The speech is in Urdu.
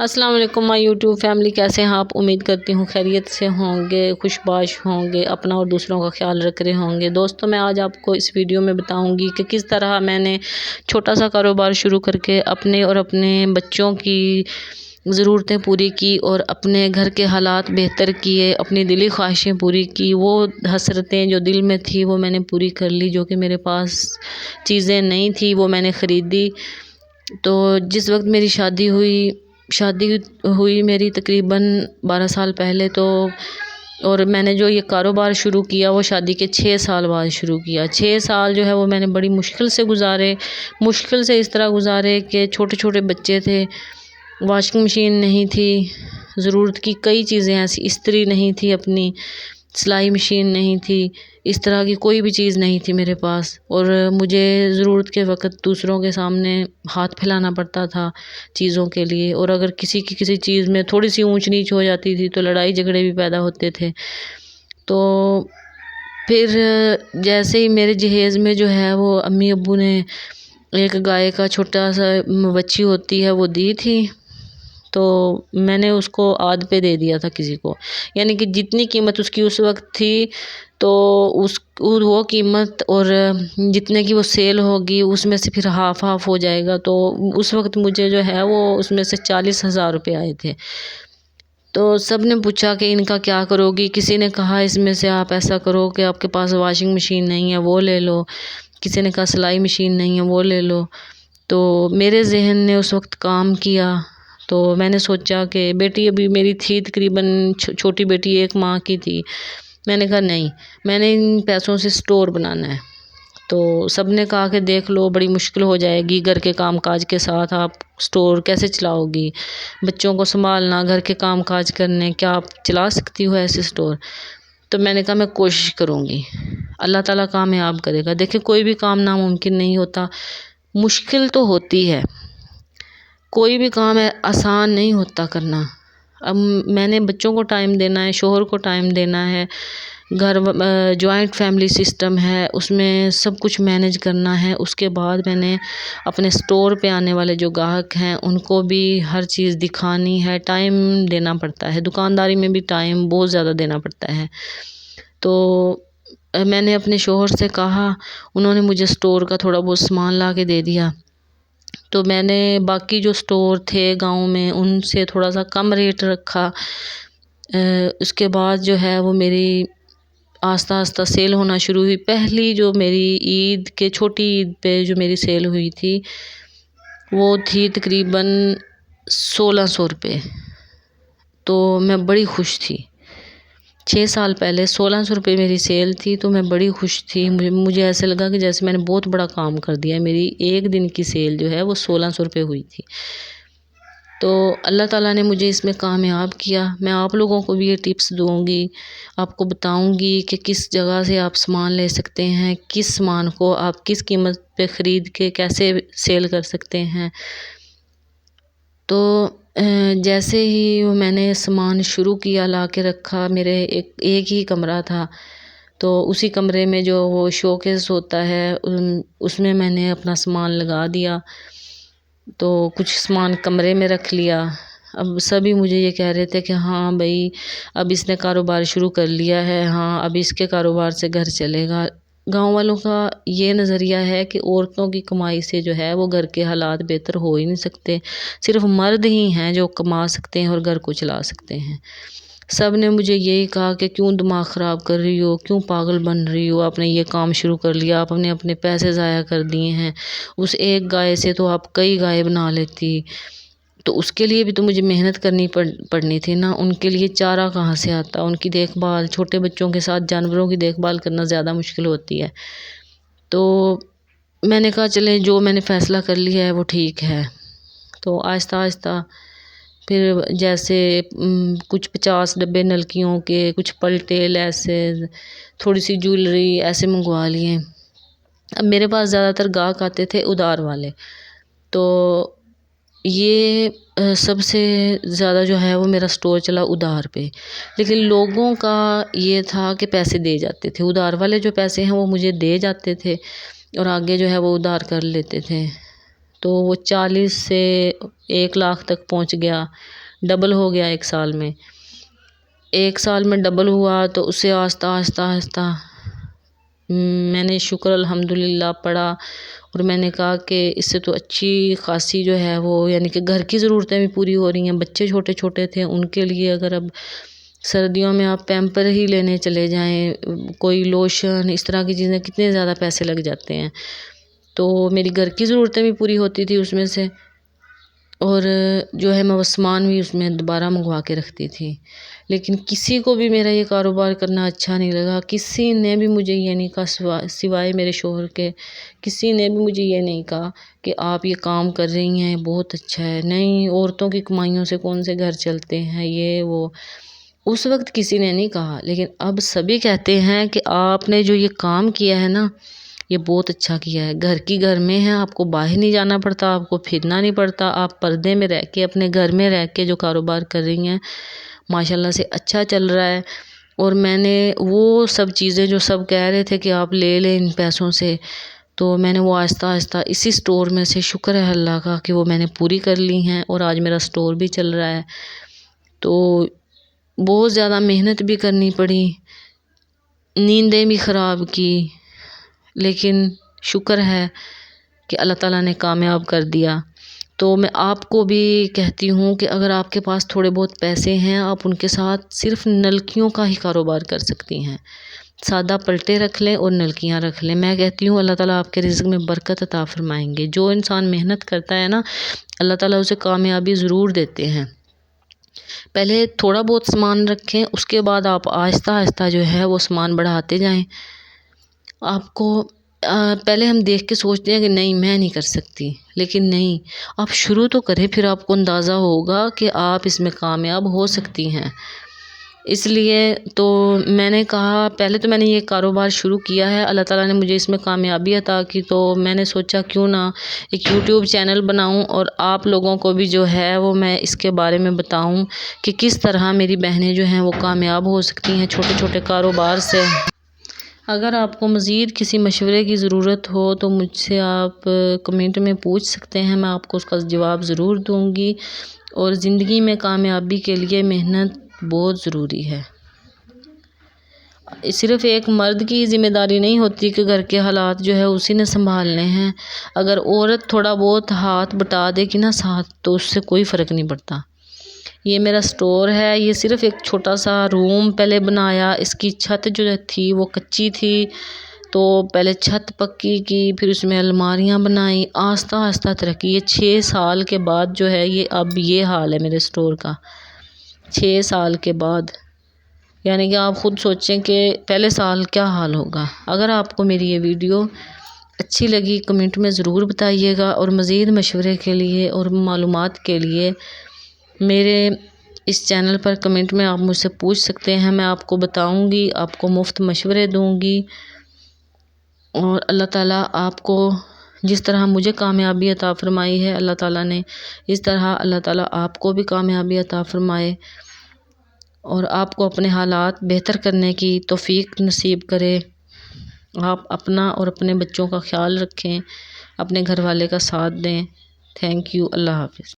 السلام علیکم مائی یوٹیوب فیملی، کیسے ہیں آپ؟ امید کرتی ہوں خیریت سے ہوں گے، خوش باش ہوں گے، اپنا اور دوسروں کا خیال رکھ رہے ہوں گے۔ دوستوں، میں آج آپ کو اس ویڈیو میں بتاؤں گی کہ کس طرح میں نے چھوٹا سا کاروبار شروع کر کے اپنے اور اپنے بچوں کی ضرورتیں پوری کی اور اپنے گھر کے حالات بہتر کیے، اپنی دلی خواہشیں پوری کی۔ وہ حسرتیں جو دل میں تھی وہ میں نے پوری کر لی، جو کہ میرے پاس چیزیں نہیں تھی وہ میں نے خریدی۔ تو جس وقت میری شادی ہوئی میری تقریباً 12 سال پہلے، تو اور میں نے جو یہ کاروبار شروع کیا وہ شادی کے 6 سال بعد شروع کیا۔ 6 سال جو ہے وہ میں نے بڑی مشکل سے گزارے، مشکل سے اس طرح گزارے کہ چھوٹے چھوٹے بچے تھے، واشنگ مشین نہیں تھی، ضرورت کی کئی چیزیں ایسی، استری نہیں تھی، اپنی سلائی مشین نہیں تھی، اس طرح کی کوئی بھی چیز نہیں تھی میرے پاس، اور مجھے ضرورت کے وقت دوسروں کے سامنے ہاتھ پھیلانا پڑتا تھا چیزوں کے لیے، اور اگر کسی چیز میں تھوڑی سی اونچ نیچ ہو جاتی تھی تو لڑائی جھگڑے بھی پیدا ہوتے تھے۔ تو پھر جیسے ہی میرے جہیز میں جو ہے وہ امی ابو نے ایک گائے کا چھوٹا سا بچی ہوتی ہے وہ دی تھی، تو میں نے اس کو آد پہ دے دیا تھا کسی کو، یعنی کہ جتنی قیمت اس کی اس وقت تھی تو وہ قیمت اور جتنے کی وہ سیل ہوگی اس میں سے پھر ہاف ہو جائے گا۔ تو اس وقت مجھے جو ہے وہ اس میں سے 40,000 روپے آئے تھے۔ تو سب نے پوچھا کہ ان کا کیا کرو گی؟ کسی نے کہا اس میں سے آپ ایسا کرو کہ آپ کے پاس واشنگ مشین نہیں ہے وہ لے لو، کسی نے کہا سلائی مشین نہیں ہے وہ لے لو۔ تو میرے ذہن نے اس وقت کام کیا، تو میں نے سوچا کہ بیٹی ابھی میری تھی تقریباً چھوٹی بیٹی 1 ماہ کی تھی، میں نے کہا نہیں، میں نے ان پیسوں سے سٹور بنانا ہے۔ تو سب نے کہا کہ دیکھ لو بڑی مشکل ہو جائے گی، گھر کے کام کاج کے ساتھ آپ سٹور کیسے چلاؤ گی؟ بچوں کو سنبھالنا، گھر کے کام کاج کرنے، کیا آپ چلا سکتی ہو ایسے سٹور؟ تو میں نے کہا میں کوشش کروں گی، اللہ تعالیٰ کامیاب کرے گا۔ دیکھیں کوئی بھی کام ناممکن نہیں ہوتا، مشکل تو ہوتی ہے، کوئی بھی کام آسان نہیں ہوتا کرنا۔ اب میں نے بچوں کو ٹائم دینا ہے، شوہر کو ٹائم دینا ہے، گھر جوائنٹ فیملی سسٹم ہے، اس میں سب کچھ مینیج کرنا ہے۔ اس کے بعد میں نے اپنے سٹور پہ آنے والے جو گاہک ہیں ان کو بھی ہر چیز دکھانی ہے، ٹائم دینا پڑتا ہے، دکانداری میں بھی ٹائم بہت زیادہ دینا پڑتا ہے۔ تو میں نے اپنے شوہر سے کہا، انہوں نے مجھے سٹور کا تھوڑا بہت سامان لا کے دے دیا، تو میں نے باقی جو سٹور تھے گاؤں میں ان سے تھوڑا سا کم ریٹ رکھا۔ اس کے بعد جو ہے وہ میری آہستہ آہستہ سیل ہونا شروع ہوئی۔ پہلی جو میری چھوٹی عید پہ جو میری سیل ہوئی تھی وہ تھی تقریباً 1600 روپے، تو میں بڑی خوش تھی۔ 6 سال پہلے 1600 روپے میری سیل تھی، تو میں بڑی خوش تھی، مجھے ایسے لگا کہ جیسے میں نے بہت بڑا کام کر دیا۔ میری ایک دن کی سیل جو ہے وہ 1600 روپے ہوئی تھی۔ تو اللہ تعالیٰ نے مجھے اس میں کامیاب کیا۔ میں آپ لوگوں کو بھی یہ ٹپس دوں گی، آپ کو بتاؤں گی کہ کس جگہ سے آپ سامان لے سکتے ہیں، کس سامان کو آپ کس قیمت پہ خرید کے کیسے سیل کر سکتے ہیں۔ تو جیسے ہی میں نے سامان شروع کیا، لا کے رکھا، میرے ایک ہی کمرہ تھا، تو اسی کمرے میں جو وہ شوکیس ہوتا ہے اس میں نے اپنا سامان لگا دیا، تو کچھ سامان کمرے میں رکھ لیا۔ اب سبھی مجھے یہ کہہ رہے تھے کہ ہاں بھائی اب اس نے کاروبار شروع کر لیا ہے، ہاں اب اس کے کاروبار سے گھر چلے گا۔ گاؤں والوں کا یہ نظریہ ہے کہ عورتوں کی کمائی سے جو ہے وہ گھر کے حالات بہتر ہو ہی نہیں سکتے، صرف مرد ہی ہیں جو کما سکتے ہیں اور گھر کو چلا سکتے ہیں۔ سب نے مجھے یہی کہا کہ کیوں دماغ خراب کر رہی ہو، کیوں پاگل بن رہی ہو، آپ نے یہ کام شروع کر لیا، آپ نے اپنے پیسے ضائع کر دیے ہیں، اس ایک گائے سے تو آپ کئی گائے بنا لیتی، تو اس کے لیے بھی تو مجھے محنت کرنی پڑنی تھی نا، ان کے لیے چارہ کہاں سے آتا، ان کی دیکھ بھال، چھوٹے بچوں کے ساتھ جانوروں کی دیکھ بھال کرنا زیادہ مشکل ہوتی ہے۔ تو میں نے کہا چلیں جو میں نے فیصلہ کر لیا ہے وہ ٹھیک ہے۔ تو آہستہ آہستہ پھر جیسے کچھ 50 ڈبے نلکیوں کے، کچھ پلٹے، لیسز، تھوڑی سی جولری ایسے منگوا لیے۔ اب میرے پاس زیادہ تر گاہک آتے تھے ادھار والے، تو یہ سب سے زیادہ جو ہے وہ میرا سٹور چلا ادھار پہ، لیکن لوگوں کا یہ تھا کہ پیسے دے جاتے تھے، ادھار والے جو پیسے ہیں وہ مجھے دے جاتے تھے اور آگے جو ہے وہ ادھار کر لیتے تھے۔ تو وہ 40 سے 1 لاکھ تک پہنچ گیا، ڈبل ہو گیا 1 سال میں۔ 1 سال میں ڈبل ہوا تو اسے آہستہ آہستہ آہستہ میں نے شکر الحمدللہ پڑھا، اور میں نے کہا کہ اس سے تو اچھی خاصی جو ہے وہ یعنی کہ گھر کی ضرورتیں بھی پوری ہو رہی ہیں۔ بچے چھوٹے چھوٹے تھے، ان کے لیے اگر اب سردیوں میں آپ پیمپر ہی لینے چلے جائیں، کوئی لوشن، اس طرح کی چیزیں، کتنے زیادہ پیسے لگ جاتے ہیں۔ تو میری گھر کی ضرورتیں بھی پوری ہوتی تھی اس میں سے، اور جو ہے میں وہ سامان بھی اس میں دوبارہ منگوا کے رکھتی تھی۔ لیکن کسی کو بھی میرا یہ کاروبار کرنا اچھا نہیں لگا، کسی نے بھی مجھے یہ نہیں کہا سوائے میرے شوہر کے، کسی نے بھی مجھے یہ نہیں کہا کہ آپ یہ کام کر رہی ہیں بہت اچھا ہے، نہیں عورتوں کی کمائیوں سے کون سے گھر چلتے ہیں، یہ وہ اس وقت کسی نے نہیں کہا۔ لیکن اب سبھی کہتے ہیں کہ آپ نے جو یہ کام کیا ہے نا، یہ بہت اچھا کیا ہے، گھر کی گھر میں ہے، آپ کو باہر نہیں جانا پڑتا، آپ کو پھرنا نہیں پڑتا، آپ پردے میں رہ کے اپنے گھر میں رہ کے جو کاروبار کر رہی ہیں ماشاءاللہ سے اچھا چل رہا ہے۔ اور میں نے وہ سب چیزیں جو سب کہہ رہے تھے کہ آپ لے لیں ان پیسوں سے، تو میں نے وہ آہستہ آہستہ اسی سٹور میں سے، شکر ہے اللہ کا کہ وہ میں نے پوری کر لی ہیں، اور آج میرا سٹور بھی چل رہا ہے۔ تو بہت زیادہ محنت بھی کرنی پڑی، نیندیں بھی خراب کی، لیکن شکر ہے کہ اللہ تعالیٰ نے کامیاب کر دیا۔ تو میں آپ کو بھی کہتی ہوں کہ اگر آپ کے پاس تھوڑے بہت پیسے ہیں، آپ ان کے ساتھ صرف نلکیوں کا ہی کاروبار کر سکتی ہیں، سادہ پلٹے رکھ لیں اور نلکیاں رکھ لیں۔ میں کہتی ہوں اللہ تعالیٰ آپ کے رزق میں برکت عطا فرمائیں گے۔ جو انسان محنت کرتا ہے نا، اللہ تعالیٰ اسے کامیابی ضرور دیتے ہیں۔ پہلے تھوڑا بہت سامان رکھیں، اس کے بعد آپ آہستہ آہستہ جو ہے وہ سامان بڑھاتے جائیں۔ آپ کو پہلے ہم دیکھ کے سوچتے ہیں کہ نہیں میں نہیں کر سکتی، لیکن نہیں، آپ شروع تو کریں، پھر آپ کو اندازہ ہوگا کہ آپ اس میں کامیاب ہو سکتی ہیں۔ اس لیے تو میں نے کہا، پہلے تو میں نے یہ کاروبار شروع کیا ہے، اللہ تعالیٰ نے مجھے اس میں کامیابی عطا کی، تو میں نے سوچا کیوں نہ ایک یوٹیوب چینل بناؤں، اور آپ لوگوں کو بھی جو ہے وہ میں اس کے بارے میں بتاؤں کہ کس طرح میری بہنیں جو ہیں وہ کامیاب ہو سکتی ہیں چھوٹے چھوٹے کاروبار سے۔ اگر آپ کو مزید کسی مشورے کی ضرورت ہو تو مجھ سے آپ کمنٹ میں پوچھ سکتے ہیں، میں آپ کو اس کا جواب ضرور دوں گی۔ اور زندگی میں کامیابی کے لیے محنت بہت ضروری ہے۔ صرف ایک مرد کی ذمہ داری نہیں ہوتی کہ گھر کے حالات جو ہے اسی نے سنبھالنے ہیں، اگر عورت تھوڑا بہت ہاتھ بٹا دے گی نا ساتھ، تو اس سے کوئی فرق نہیں پڑتا۔ یہ میرا سٹور ہے، یہ صرف ایک چھوٹا سا روم پہلے بنایا، اس کی چھت جو تھی وہ کچی تھی، تو پہلے چھت پکی کی، پھر اس میں الماریاں بنائی، آہستہ آہستہ ترقی۔ یہ 6 سال کے بعد جو ہے یہ اب یہ حال ہے میرے سٹور کا، 6 سال کے بعد۔ یعنی کہ آپ خود سوچیں کہ پہلے سال کیا حال ہوگا۔ اگر آپ کو میری یہ ویڈیو اچھی لگی کمنٹ میں ضرور بتائیے گا، اور مزید مشورے کے لیے اور معلومات کے لیے میرے اس چینل پر کمنٹ میں آپ مجھ سے پوچھ سکتے ہیں، میں آپ کو بتاؤں گی، آپ کو مفت مشورے دوں گی۔ اور اللہ تعالیٰ آپ کو جس طرح مجھے کامیابی عطا فرمائی ہے، اللہ تعالیٰ نے اس طرح اللہ تعالیٰ آپ کو بھی کامیابی عطا فرمائے، اور آپ کو اپنے حالات بہتر کرنے کی توفیق نصیب کرے۔ آپ اپنا اور اپنے بچوں کا خیال رکھیں، اپنے گھر والے کا ساتھ دیں۔ تھینک یو، اللہ حافظ۔